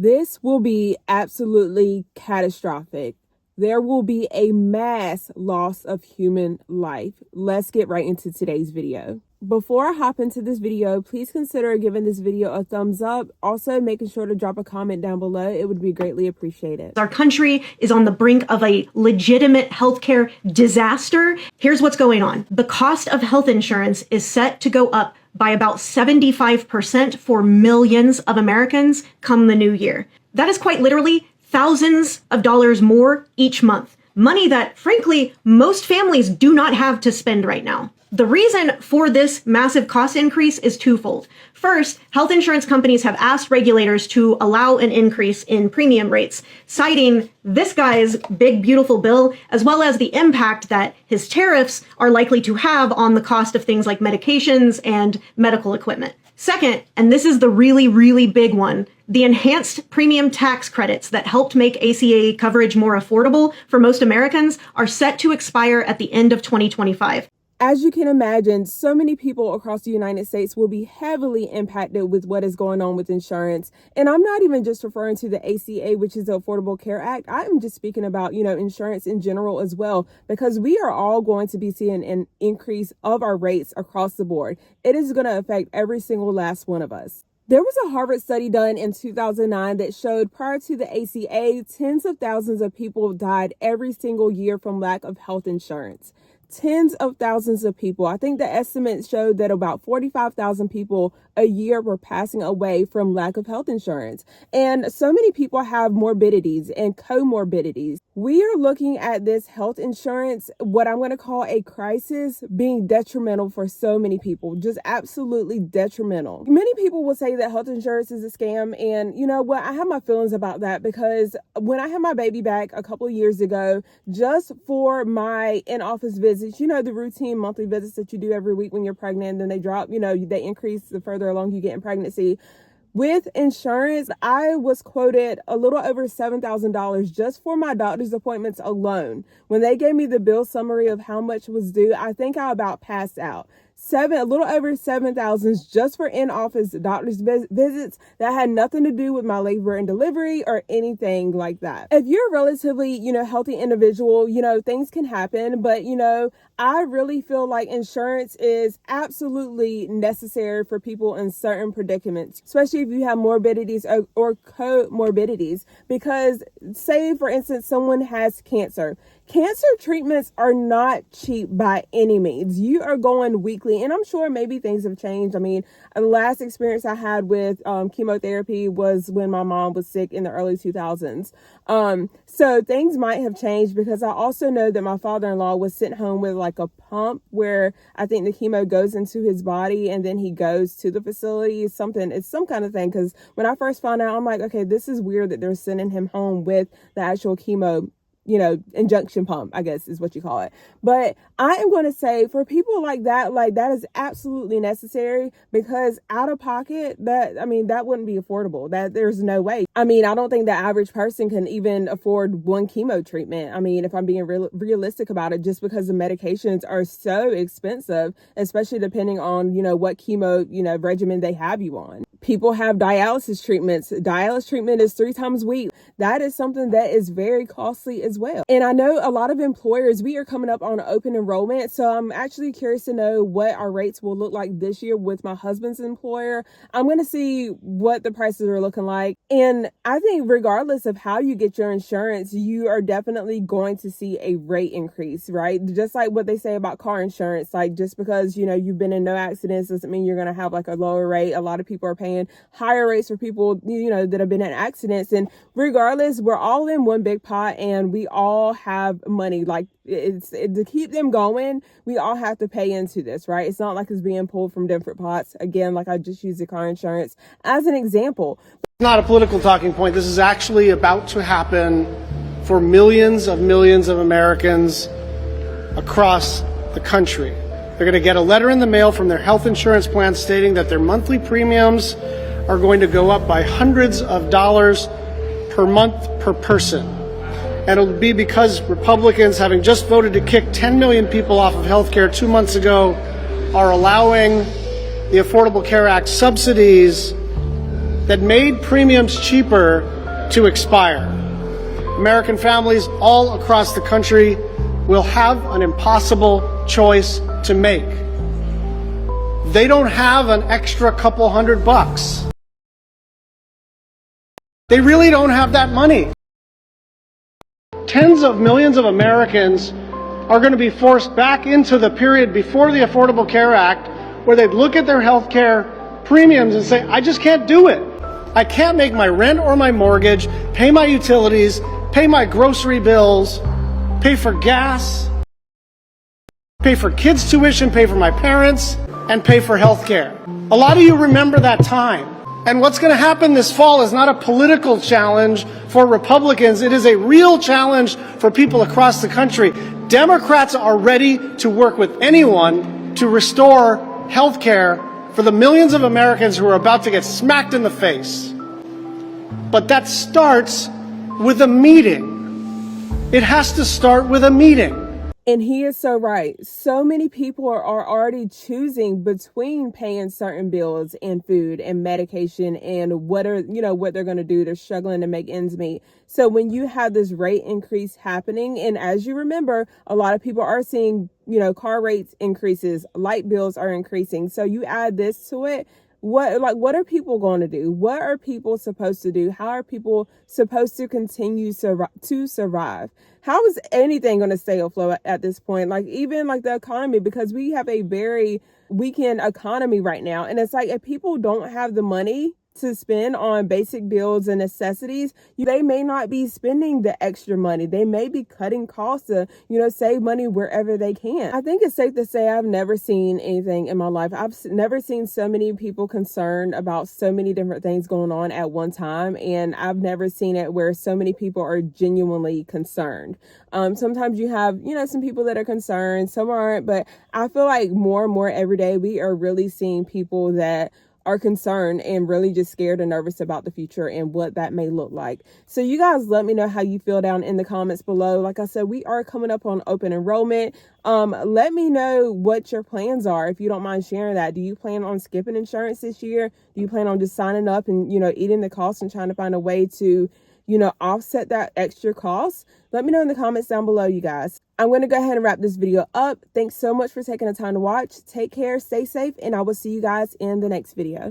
This will be absolutely catastrophic. There will be a mass loss of human life. Let's get right into today's video. Before I hop into this video, please consider giving this video a thumbs up. Also, making sure to drop a comment down below. It would be greatly appreciated. Our country is on the brink of a legitimate healthcare disaster. Here's what's going on. The cost of health insurance is set to go up by about 75% for millions of Americans come the new year. That is quite literally thousands of dollars more each month. Money that, frankly, most families do not have to spend right now. The reason for this massive cost increase is twofold. First, health insurance companies have asked regulators to allow an increase in premium rates, citing this guy's big, beautiful bill, as well as the impact that his tariffs are likely to have on the cost of things like medications and medical equipment. Second, and this is the really, really big one, the enhanced premium tax credits that helped make ACA coverage more affordable for most Americans are set to expire at the end of 2025. As you can imagine, so many people across the United States will be heavily impacted with what is going on with insurance. And I'm not even just referring to the ACA, which is the Affordable Care Act. I'm just speaking about, insurance in general as well, because we are all going to be seeing an increase of our rates across the board. It is going to affect every single last one of us. There was a Harvard study done in 2009 that showed prior to the ACA, tens of thousands of people died every single year from lack of health insurance. Tens of thousands of people. I think the estimates showed that about 45,000 people a year were passing away from lack of health insurance. And so many people have morbidities and comorbidities. We are looking at this health insurance, what I'm going to call a crisis, being detrimental for so many people, just absolutely detrimental. Many people will say that health insurance is a scam. And you know what? I have my feelings about that because when I had my baby back a couple of years ago, just for my in-office visits, the routine monthly visits that you do every week when you're pregnant, then they drop, they increase the further along you get in pregnancy. With insurance, I was quoted a little over $7,000 just for my doctor's appointments alone. When they gave me the bill summary of how much was due, I think I about passed out. A little over 7,000 just for in-office doctor's visits that had nothing to do with my labor and delivery or anything like that. If you're a relatively, healthy individual, things can happen, but, I really feel like insurance is absolutely necessary for people in certain predicaments, especially if you have morbidities or comorbidities, because say, for instance, someone has cancer. Cancer treatments are not cheap by any means. You are going weekly, and I'm sure maybe things have changed. I mean, the last experience I had with chemotherapy was when my mom was sick in the early 2000s. So things might have changed because I also know that my father-in-law was sent home with like a pump where I think the chemo goes into his body and then he goes to the facility. It's some kind of thing. Because when I first found out, I'm like, okay, this is weird that they're sending him home with the actual chemo, injection pump, I guess is what you call it. But I am going to say for people like that is absolutely necessary, because out of pocket, that wouldn't be affordable. That there's no way. I don't think the average person can even afford one chemo treatment. If I'm being realistic about it, just because the medications are so expensive, especially depending on, what chemo, regimen they have you on. People have dialysis treatments. Dialysis treatment is 3 times a week. That is something that is very costly as well. And I know a lot of employers, we are coming up on open enrollment. So I'm actually curious to know what our rates will look like this year with my husband's employer. I'm going to see what the prices are looking like. And I think regardless of how you get your insurance, you are definitely going to see a rate increase, right? Just like what they say about car insurance, like just because, you've been in no accidents doesn't mean you're going to have like a lower rate. A lot of people are paying higher rates for people, that have been in accidents. And regardless, we're all in one big pot and we all have money. Like to keep them going, we all have to pay into this, right? It's not like it's being pulled from different pots. Again, like I just used the car insurance as an example. It's not a political talking point. This is actually about to happen for millions of Americans across the country. They're going to get a letter in the mail from their health insurance plan stating that their monthly premiums are going to go up by hundreds of dollars per month per person. And it'll be because Republicans, having just voted to kick 10 million people off of health care 2 months ago, are allowing the Affordable Care Act subsidies that made premiums cheaper to expire. American families all across the country will have an impossible choice to make. They don't have an extra couple $100. They really don't have that money. Tens of millions of Americans are going to be forced back into the period before the Affordable Care Act, where they'd look at their health care premiums and say, I just can't do it. I can't make my rent or my mortgage, pay my utilities, pay my grocery bills, pay for gas, pay for kids' tuition, pay for my parents, and pay for health care. A lot of you remember that time. And what's going to happen this fall is not a political challenge for Republicans. It is a real challenge for people across the country. Democrats are ready to work with anyone to restore health care for the millions of Americans who are about to get smacked in the face. But that starts with a meeting. It has to start with a meeting. And he is so right. So many people are already choosing between paying certain bills and food and medication and what they're going to do. They're struggling to make ends meet. So when you have this rate increase happening, and as you remember, a lot of people are seeing, car rates increases, light bills are increasing. So you add this to it. What are people going to do? What are people supposed to do? How are people supposed to continue to survive? How is anything going to stay afloat at this point? Even the economy, because we have a very weakened economy right now. And it's if people don't have the money to spend on basic bills and necessities, they may not be spending the extra money. They may be cutting costs to, save money wherever they can. I think it's safe to say I've never seen anything in my life. I've never seen so many people concerned about so many different things going on at one time. And I've never seen it where so many people are genuinely concerned. Sometimes you have, some people that are concerned, some aren't, but I feel like more and more every day we are really seeing people that are concerned and really just scared and nervous about the future and what that may look like. So you guys let me know how you feel down in the comments below. Like I said, we are coming up on open enrollment. Let me know what your plans are, if you don't mind sharing that. Do you plan on skipping insurance this year? Do you plan on just signing up and, eating the cost and trying to find a way to, offset that extra cost? Let me know in the comments down below, you guys. I'm going to go ahead and wrap this video up. Thanks so much for taking the time to watch. Take care, stay safe, and I will see you guys in the next video.